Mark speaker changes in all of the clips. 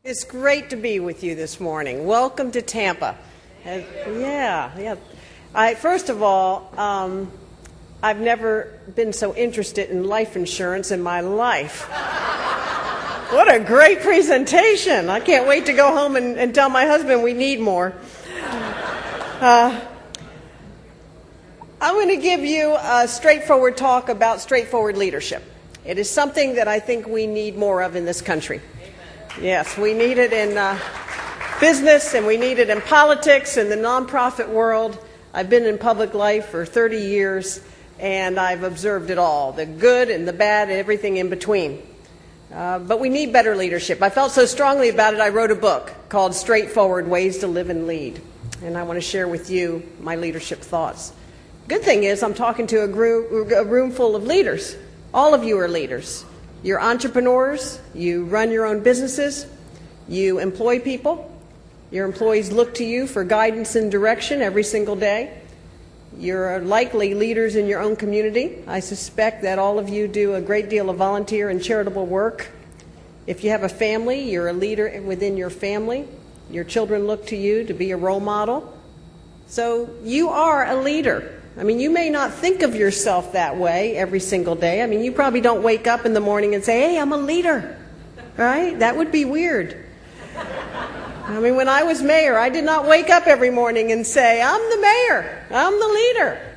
Speaker 1: It's great to be with you this morning. Welcome to Tampa. Yeah. First of all, I've never been so interested in life insurance in my life. What a great presentation. I can't wait to go home and tell my husband we need more. I'm going to give you a straightforward talk about straightforward leadership. It is something that I think we need more of in this country. Yes, we need it in business, and we need it in politics, in the nonprofit world. I've been in public life for 30 years, and I've observed it all, the good and the bad and everything in between. But we need better leadership. I felt so strongly about it, I wrote a book called Straightforward: Ways to Live and Lead. And I want to share with you my leadership thoughts. Good thing is I'm talking to a room full of leaders. All of you are leaders. You're entrepreneurs, you run your own businesses, you employ people, your employees look to you for guidance and direction every single day. You're likely leaders in your own community. I suspect that all of you do a great deal of volunteer and charitable work. If you have a family, you're a leader within your family. Your children look to you to be a role model. So you are a leader. I mean, you may not think of yourself that way every single day. I mean, you probably don't wake up in the morning and say, hey, I'm a leader, right? That would be weird. I mean, when I was mayor, I did not wake up every morning and say, I'm the mayor, I'm the leader.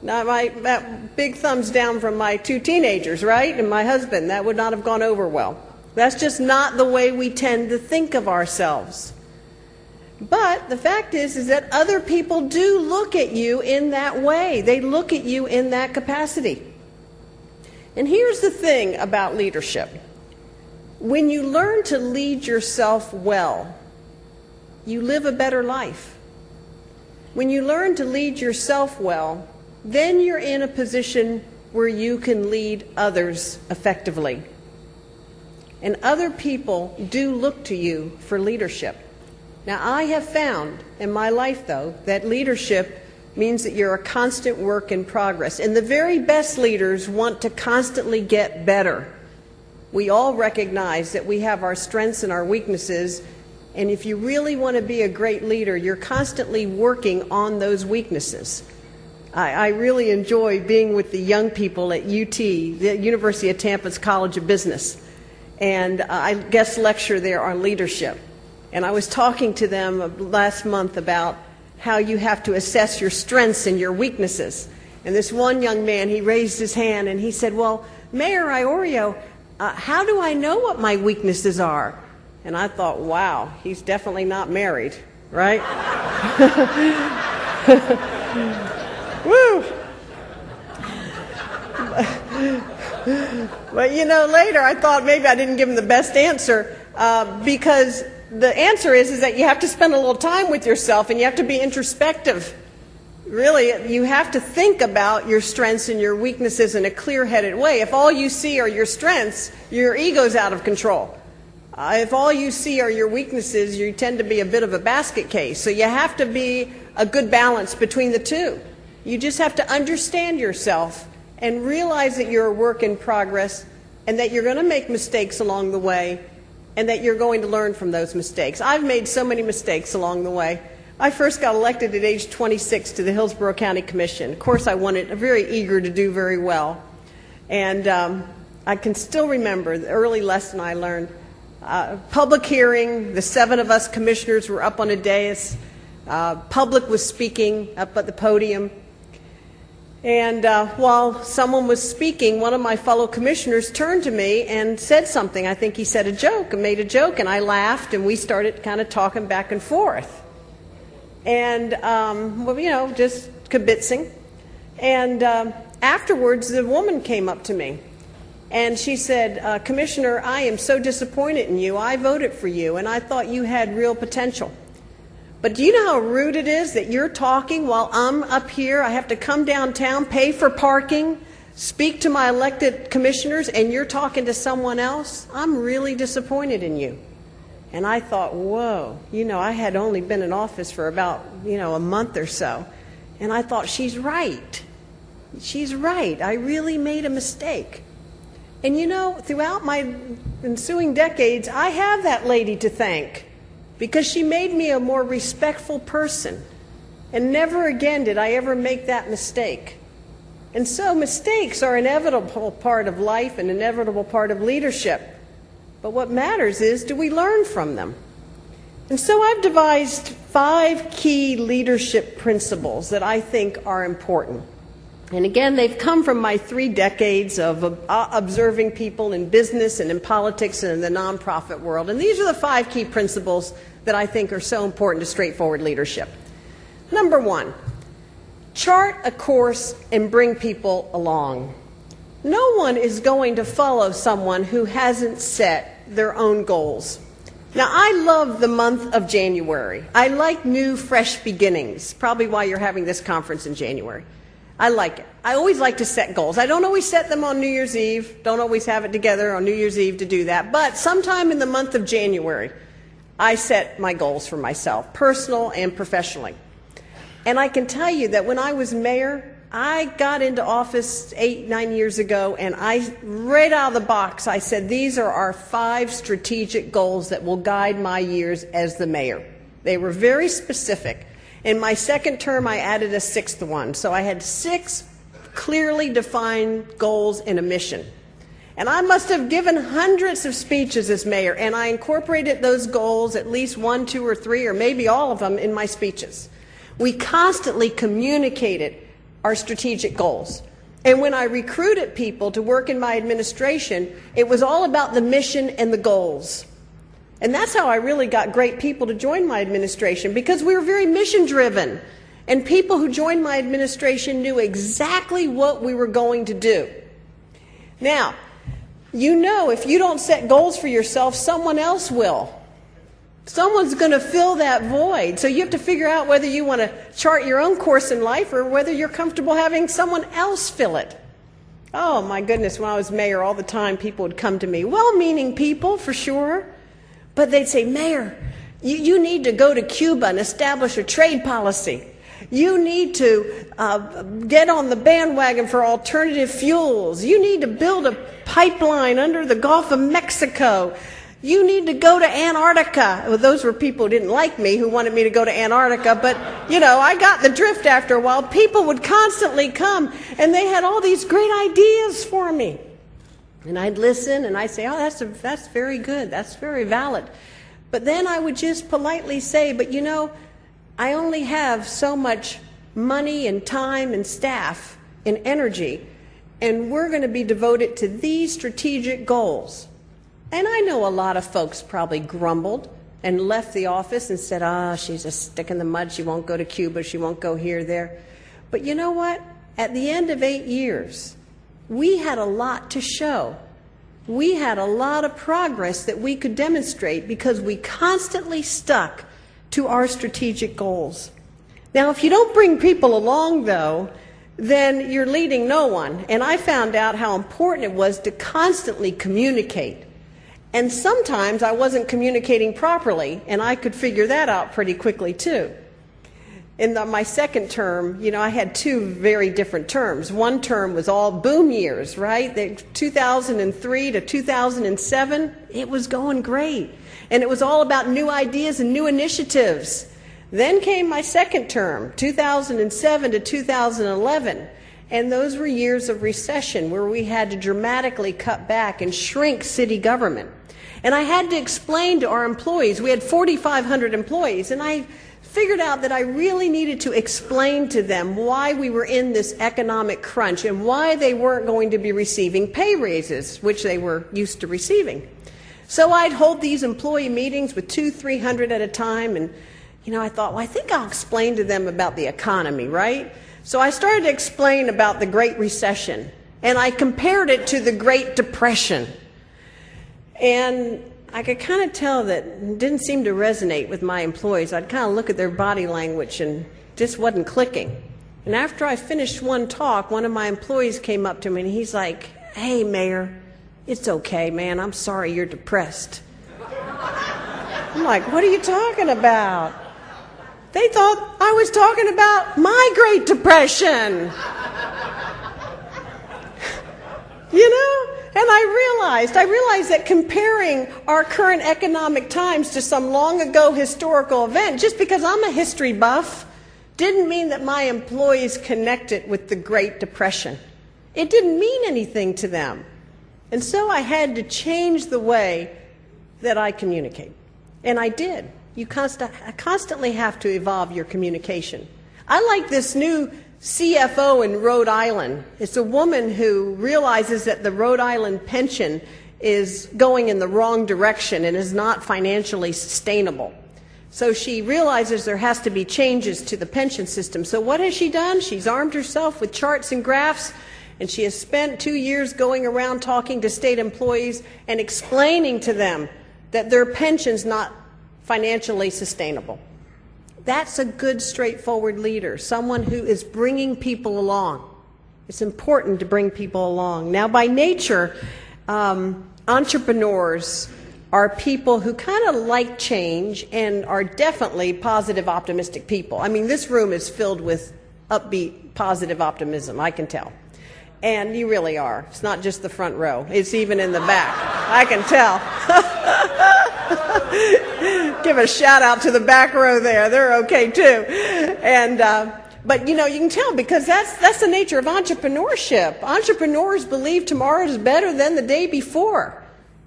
Speaker 1: Now, that big thumbs down from my two teenagers, right, and my husband, that would not have gone over well. That's just not the way we tend to think of ourselves. But the fact is that other people do look at you in that way. They look at you in that capacity. And here's the thing about leadership. When you learn to lead yourself well, you live a better life. When you learn to lead yourself well, then you're in a position where you can lead others effectively. And other people do look to you for leadership. Now, I have found in my life, though, that leadership means that you're a constant work in progress. And the very best leaders want to constantly get better. We all recognize that we have our strengths and our weaknesses. And if you really want to be a great leader, you're constantly working on those weaknesses. I really enjoy being with the young people at UT, the University of Tampa's College of Business. And I guest lecture there on leadership. And I was talking to them last month about how you have to assess your strengths and your weaknesses. And this one young man, he raised his hand and he said, well, Mayor Iorio, how do I know what my weaknesses are? And I thought, wow, he's definitely not married, right? Woo! But later I thought maybe I didn't give him the best answer because the answer is that you have to spend a little time with yourself and you have to be introspective. Really, you have to think about your strengths and your weaknesses in a clear-headed way. If all you see are your strengths, your ego's out of control. If all you see are your weaknesses, you tend to be a bit of a basket case. So you have to be a good balance between the two. You just have to understand yourself and realize that you're a work in progress and that you're going to make mistakes along the way, and that you're going to learn from those mistakes. I've made so many mistakes along the way. I first got elected at age 26 to the Hillsborough County Commission. Of course, I wanted, very eager to do very well. And I can still remember the early lesson I learned. Public hearing, the 7 of us commissioners were up on a dais. Public was speaking up at the podium. And while someone was speaking, one of my fellow commissioners turned to me and said something. I think he said a joke and made a joke, and I laughed, and we started kind of talking back and forth. And, just kibitzing. And afterwards, the woman came up to me, and she said, Commissioner, I am so disappointed in you. I voted for you, and I thought you had real potential. But do you know how rude it is that you're talking while I'm up here? I have to come downtown, pay for parking, speak to my elected commissioners, and you're talking to someone else? I'm really disappointed in you. And I thought, whoa, I had only been in office for about, a month or so. And I thought, she's right. She's right. I really made a mistake. And you know, throughout my ensuing decades, I have that lady to thank because she made me a more respectful person. And never again did I ever make that mistake. And so mistakes are an inevitable part of life, an inevitable part of leadership. But what matters is, do we learn from them? And so I've devised 5 key leadership principles that I think are important. And again, they've come from my 3 decades of observing people in business and in politics and in the nonprofit world. And these are the 5 key principles that I think are so important to straightforward leadership. Number 1, chart a course and bring people along. No one is going to follow someone who hasn't set their own goals. Now, I love the month of January. I like new, fresh beginnings, probably why you're having this conference in January. I like it. I always like to set goals. I don't always set them on New Year's Eve, don't always have it together on New Year's Eve to do that, but sometime in the month of January, I set my goals for myself, personal and professionally. And I can tell you that when I was mayor, I got into office 8-9 years ago, and right out of the box, I said, these are our 5 strategic goals that will guide my years as the mayor. They were very specific. In my second term, I added a 6th one. So I had 6 clearly defined goals and a mission. And I must have given hundreds of speeches as mayor, and I incorporated those goals, at least 1, 2, or 3, or maybe all of them, in my speeches. We constantly communicated our strategic goals. And when I recruited people to work in my administration, it was all about the mission and the goals. And that's how I really got great people to join my administration, because we were very mission-driven. And people who joined my administration knew exactly what we were going to do. Now, you know, if you don't set goals for yourself, someone else will. Someone's going to fill that void. So you have to figure out whether you want to chart your own course in life or whether you're comfortable having someone else fill it. Oh, my goodness, when I was mayor, all the time people would come to me, well-meaning people, for sure. But they'd say, Mayor, you need to go to Cuba and establish a trade policy. You need to get on the bandwagon for alternative fuels. You need to build a pipeline under the Gulf of Mexico. You need to go to Antarctica. Well, those were people who didn't like me, who wanted me to go to Antarctica. But, you know, I got the drift after a while. People would constantly come, and they had all these great ideas for me. And I'd listen, and I'd say, oh, that's very good. That's very valid. But then I would just politely say, but, you know, I only have so much money and time and staff and energy, and we're going to be devoted to these strategic goals. And I know a lot of folks probably grumbled and left the office and said, she's a stick in the mud. She won't go to Cuba. She won't go here, there. But you know what? At the end of 8 years, we had a lot to show. We had a lot of progress that we could demonstrate because we constantly stuck to our strategic goals. Now, if you don't bring people along, though, then you're leading no one. And I found out how important it was to constantly communicate. And sometimes I wasn't communicating properly, and I could figure that out pretty quickly, too. In my second term, you know, I had 2 very different terms. One term was all boom years, right? 2003 to 2007, it was going great. And it was all about new ideas and new initiatives. Then came my second term, 2007 to 2011. And those were years of recession where we had to dramatically cut back and shrink city government. And I had to explain to our employees, we had 4,500 employees, and I figured out that I really needed to explain to them why we were in this economic crunch and why they weren't going to be receiving pay raises, which they were used to receiving. So I'd hold these employee meetings with 200-300 at a time, and you know, I thought, well, I think I'll explain to them about the economy, right? So I started to explain about the Great Recession, and I compared it to the Great Depression. And I could kind of tell that it didn't seem to resonate with my employees. I'd kind of look at their body language and just wasn't clicking. And after I finished one talk, one of my employees came up to me and he's like, hey, Mayor, it's okay, man. I'm sorry you're depressed. I'm like, what are you talking about? They thought I was talking about my Great Depression. You know? And I realized that comparing our current economic times to some long ago historical event, just because I'm a history buff, didn't mean that my employees connected with the Great Depression. It didn't mean anything to them. And so I had to change the way that I communicate. And I did. You constantly have to evolve your communication. I like this new CFO in Rhode Island. It's a woman who realizes that the Rhode Island pension is going in the wrong direction and is not financially sustainable. So she realizes there has to be changes to the pension system. So what has she done? She's armed herself with charts and graphs, and she has spent 2 years going around talking to state employees and explaining to them that their pension's not financially sustainable. That's a good, straightforward leader, someone who is bringing people along. It's important to bring people along. Now, by nature, entrepreneurs are people who kind of like change and are definitely positive, optimistic people. I mean, this room is filled with upbeat, positive optimism, I can tell. And you really are. It's not just the front row. It's even in the back. I can tell. Give a shout out to the back row there. They're okay too. And but you know, you can tell because that's the nature of entrepreneurship. Entrepreneurs believe tomorrow is better than the day before.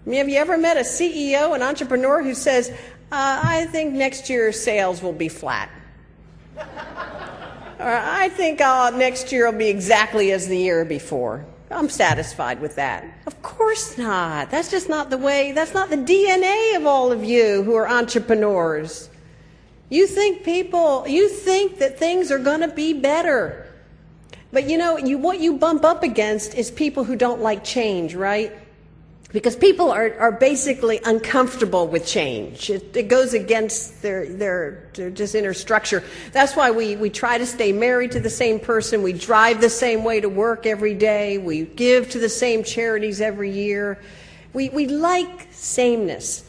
Speaker 1: I mean, have you ever met a CEO, an entrepreneur who says, I think next year's sales will be flat? Or I think next year will be exactly as the year before. I'm satisfied with that. Of course not. That's just not the way, that's not the DNA of all of you who are entrepreneurs. You think that things are going to be better. But you know, what you bump up against is people who don't like change, right? Because people are basically uncomfortable with change. It goes against their just inner structure. That's why we try to stay married to the same person. We drive the same way to work every day. We give to the same charities every year. We like sameness.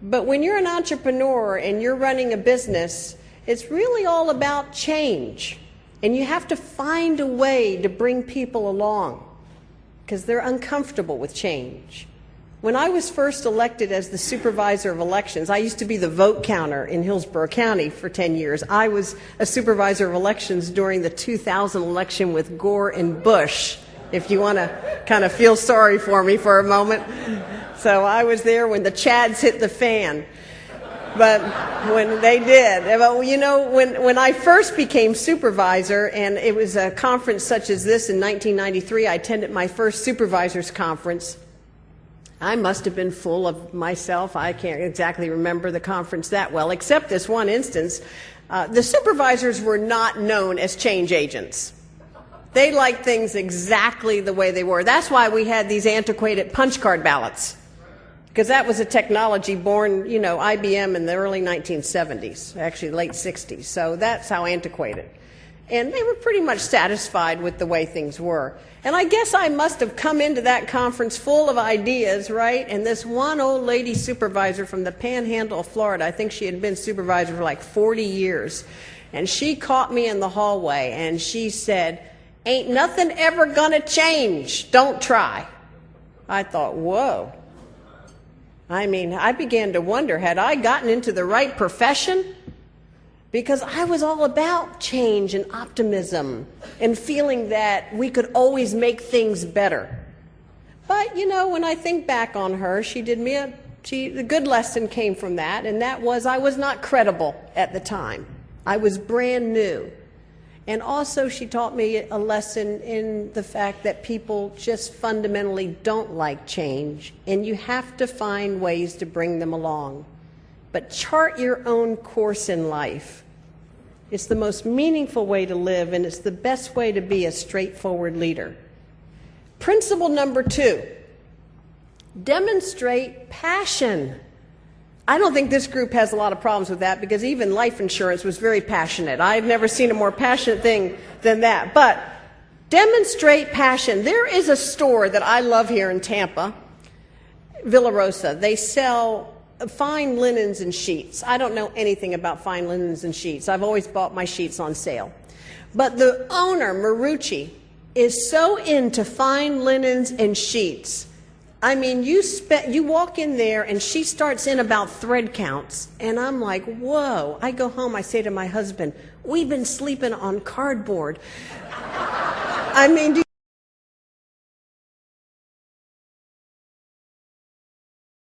Speaker 1: But when you're an entrepreneur and you're running a business, it's really all about change. And you have to find a way to bring people along because they're uncomfortable with change. When I was first elected as the supervisor of elections, I used to be the vote counter in Hillsborough County for 10 years. I was a supervisor of elections during the 2000 election with Gore and Bush, if you want to kind of feel sorry for me for a moment. So I was there when the Chads hit the fan. But when they did, you know, when I first became supervisor, and it was a conference such as this in 1993, I attended my first supervisors conference. I must have been full of myself. I can't exactly remember the conference that well, except this one instance. The supervisors were not known as change agents. They liked things exactly the way they were. That's why we had these antiquated punch card ballots, because that was a technology born, you know, IBM in the early 1970s, actually late 60s. So that's how antiquated. And they were pretty much satisfied with the way things were. And I guess I must have come into that conference full of ideas, right? And this one old lady supervisor from the Panhandle of Florida, I think she had been supervisor for like 40 years, and she caught me in the hallway and she said, "Ain't nothing ever gonna change. Don't try." I thought, whoa. I mean, I began to wonder, had I gotten into the right profession? Because I was all about change and optimism and feeling that we could always make things better. But, you know, when I think back on her, the good lesson came from that, and that was I was not credible at the time. I was brand new. And also she taught me a lesson in the fact that people just fundamentally don't like change, and you have to find ways to bring them along. But chart your own course in life. It's the most meaningful way to live, and it's the best way to be a straightforward leader. Principle number 2, demonstrate passion. I don't think this group has a lot of problems with that, because even life insurance was very passionate. I've never seen a more passionate thing than that. But demonstrate passion. There is a store that I love here in Tampa, Villa Rosa. They sell fine linens and sheets. I don't know anything about fine linens and sheets. I've always bought my sheets on sale. But the owner, Marucci, is so into fine linens and sheets. I mean, you walk in there and she starts in about thread counts, and I'm like, whoa. I go home, I say to my husband, we've been sleeping on cardboard. I mean,